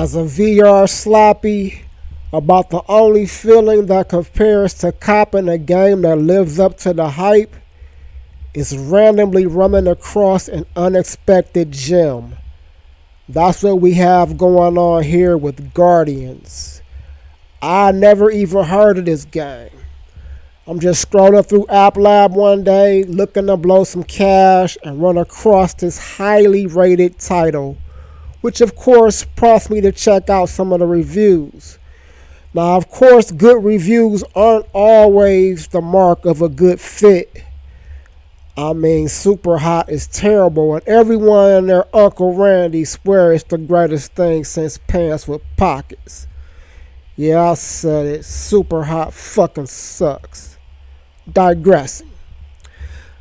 As a VR slappy, about the only feeling that compares to copping a game that lives up to the hype is randomly running across an unexpected gem. That's what we have going on here with Guardians. I never even heard of this game. I'm just scrolling through App Lab one day, looking to blow some cash, and run across this highly rated title, which of course prompts me to check out some of the reviews. Now, of course, good reviews aren't always the mark of a good fit. I mean, Super Hot is terrible, and everyone and their Uncle Randy swear it's the greatest thing since pants with pockets. Yeah, I said it. Super Hot fucking sucks. Digressing.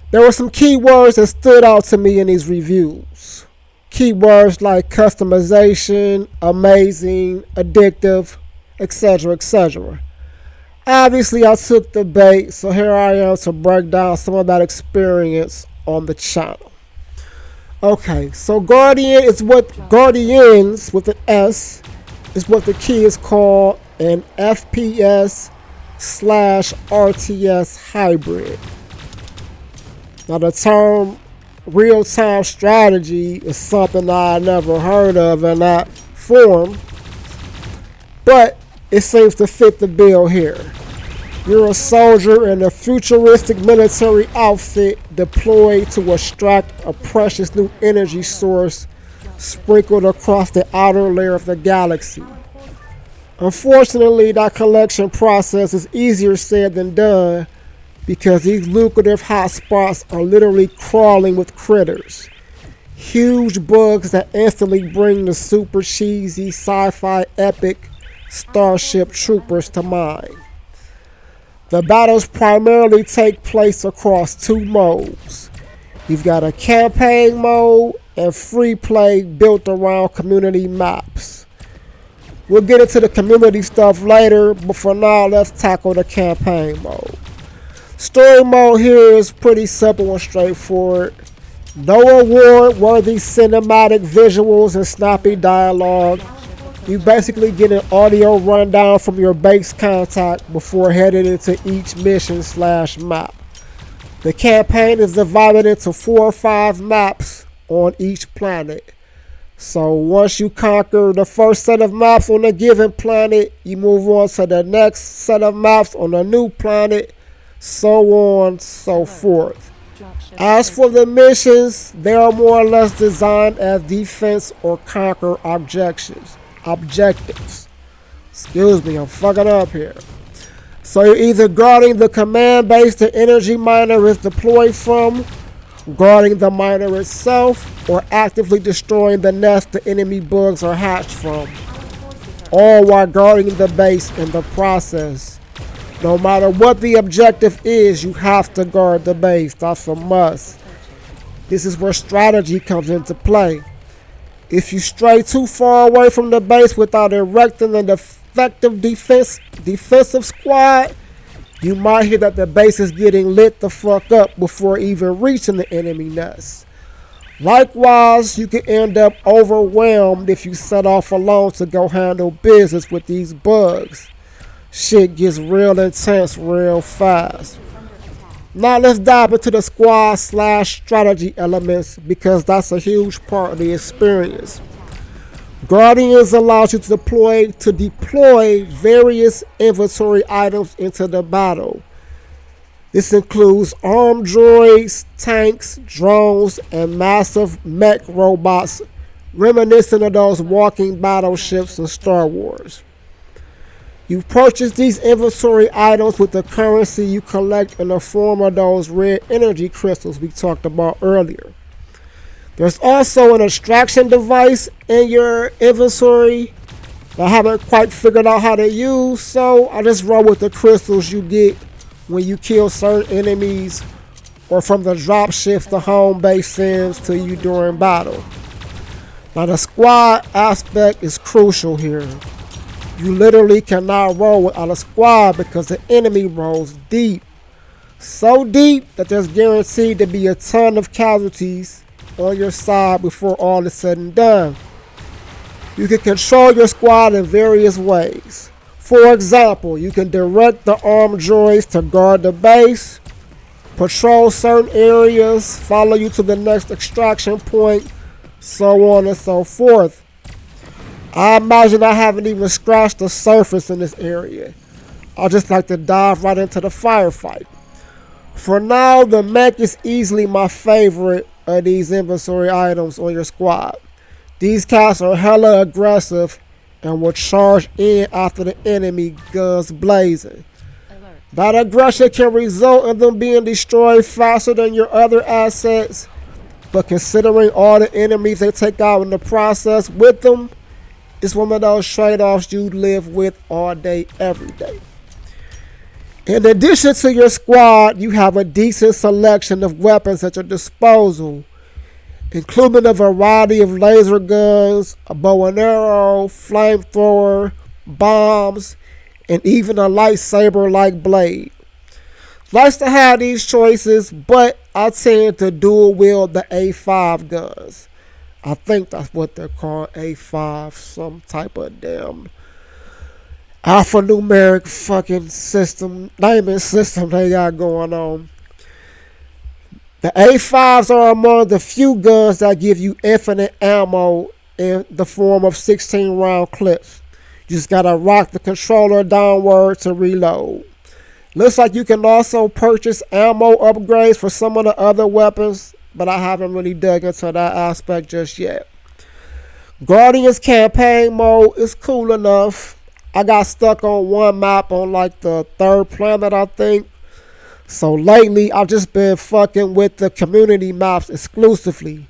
There were some keywords that stood out to me in these reviews. Keywords like customization, amazing, addictive, etc., etc. Obviously, I took the bait, so here I am to break down some of that experience on the channel. Okay, so Guardians with an S is what the key is called an FPS / RTS hybrid. Now the term real-time strategy is something I never heard of in that form, but it seems to fit the bill here. You're a soldier in a futuristic military outfit deployed to extract a precious new energy source sprinkled across the outer layer of the galaxy. Unfortunately, that collection process is easier said than done because these lucrative hotspots are literally crawling with critters. Huge bugs that instantly bring the super cheesy sci-fi epic Starship Troopers to mind. The battles primarily take place across two modes. You've got a campaign mode and free play built around community maps. We'll get into the community stuff later, but for now let's tackle the campaign mode. Story mode here is pretty simple and straightforward. No award-worthy cinematic visuals and snappy dialogue. You basically get an audio rundown from your base contact before heading into each mission / map. The campaign is divided into 4 or 5 maps on each planet. So once you conquer the first set of maps on a given planet, you move on to the next set of maps on a new planet, so on, so forth. As for the missions, they are more or less designed as defense or conquer objectives. Excuse me, I'm fucking up here. So you're either guarding the command base the energy miner is deployed from, guarding the miner itself, or actively destroying the nest the enemy bugs are hatched from, all while guarding the base in the process. No matter what the objective is, you have to guard the base. That's a must. This is where strategy comes into play. If you stray too far away from the base without erecting an effective defensive squad, you might hear that the base is getting lit the fuck up before even reaching the enemy nest. Likewise, you can end up overwhelmed if you set off alone to go handle business with these bugs. Shit gets real intense real fast. Now let's dive into the squad / strategy elements because that's a huge part of the experience. Guardians allows you to deploy various inventory items into the battle. This includes armed droids, tanks, drones, and massive mech robots reminiscent of those walking battleships in Star Wars. You purchase these inventory items with the currency you collect in the form of those red energy crystals we talked about earlier. There's also an extraction device in your inventory that I haven't quite figured out how to use, so I just roll with the crystals you get when you kill certain enemies or from the drop ships the home base sends to you during battle. Now the squad aspect is crucial here. You literally cannot roll without a squad because the enemy rolls deep. So deep that there's guaranteed to be a ton of casualties on your side before all is said and done. You can control your squad in various ways. For example, you can direct the armed droids to guard the base, patrol certain areas, follow you to the next extraction point, so on and so forth. I imagine I haven't even scratched the surface in this area. I just like to dive right into the firefight. For now, the mech is easily my favorite of these inventory items on your squad. These cats are hella aggressive and will charge in after the enemy guns blazing. That aggression can result in them being destroyed faster than your other assets, but considering all the enemies they take out in the process with them, it's one of those trade-offs you live with all day, every day. In addition to your squad, you have a decent selection of weapons at your disposal, including a variety of laser guns, a bow and arrow, flamethrower, bombs, and even a lightsaber-like blade. Nice to have these choices, but I tend to dual wield the A5 guns. I think that's what they're called, A5, some type of damn alphanumeric fucking system, naming system they got going on. The A5s are among the few guns that give you infinite ammo in the form of 16 round clips. You just gotta rock the controller downward to reload. Looks like you can also purchase ammo upgrades for some of the other weapons, but I haven't really dug into that aspect just yet. Guardians campaign mode is cool enough. I got stuck on one map on like the third planet, I think. So lately, I've just been fucking with the community maps exclusively.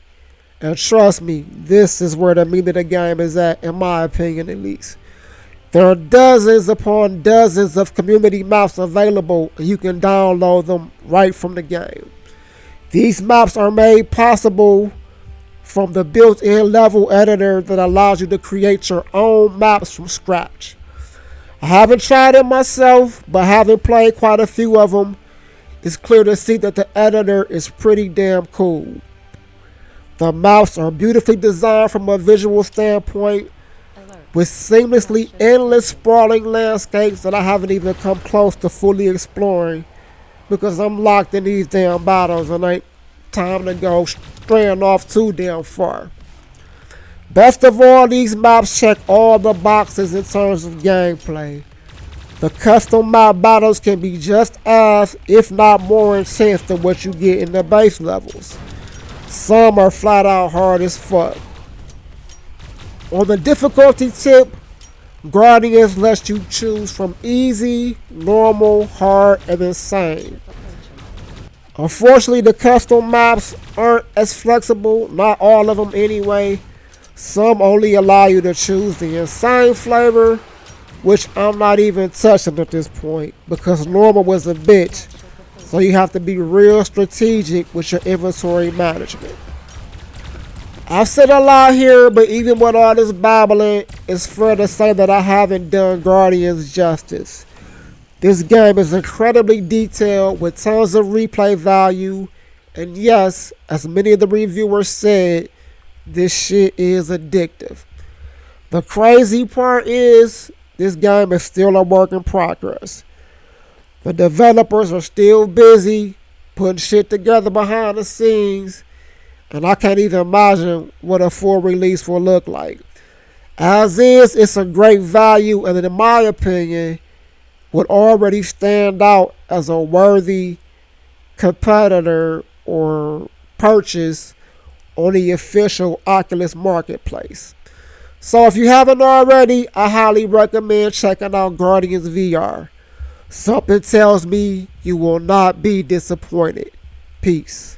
And trust me, this is where the meat of the game is at, in my opinion at least. There are dozens upon dozens of community maps available, and you can download them right from the game. These maps are made possible from the built-in level editor that allows you to create your own maps from scratch. I haven't tried it myself, but having played quite a few of them, it's clear to see that the editor is pretty damn cool. The maps are beautifully designed from a visual standpoint, with seamlessly endless sprawling landscapes that I haven't even come close to fully exploring because I'm locked in these damn battles and ain't time to go straying off too damn far. Best of all, these maps check all the boxes in terms of gameplay. The custom map battles can be just as, if not more intense than what you get in the base levels. Some are flat out hard as fuck. On the difficulty tip, Guardians lets you choose from easy, normal, hard, and insane. Unfortunately, the custom maps aren't as flexible, not all of them anyway. Some only allow you to choose the insane flavor, which I'm not even touching at this point because normal was a bitch. So you have to be real strategic with your inventory management. I've said a lot here, but even with all this babbling, it's fair to say that I haven't done Guardians justice. This game is incredibly detailed with tons of replay value, and yes, as many of the reviewers said, this shit is addictive. The crazy part is, this game is still a work in progress. The developers are still busy putting shit together behind the scenes, and I can't even imagine what a full release will look like. As is, it's a great value, and in my opinion, would already stand out as a worthy competitor or purchase on the official Oculus marketplace. So if you haven't already, I highly recommend checking out Guardians VR. Something tells me you will not be disappointed. Peace.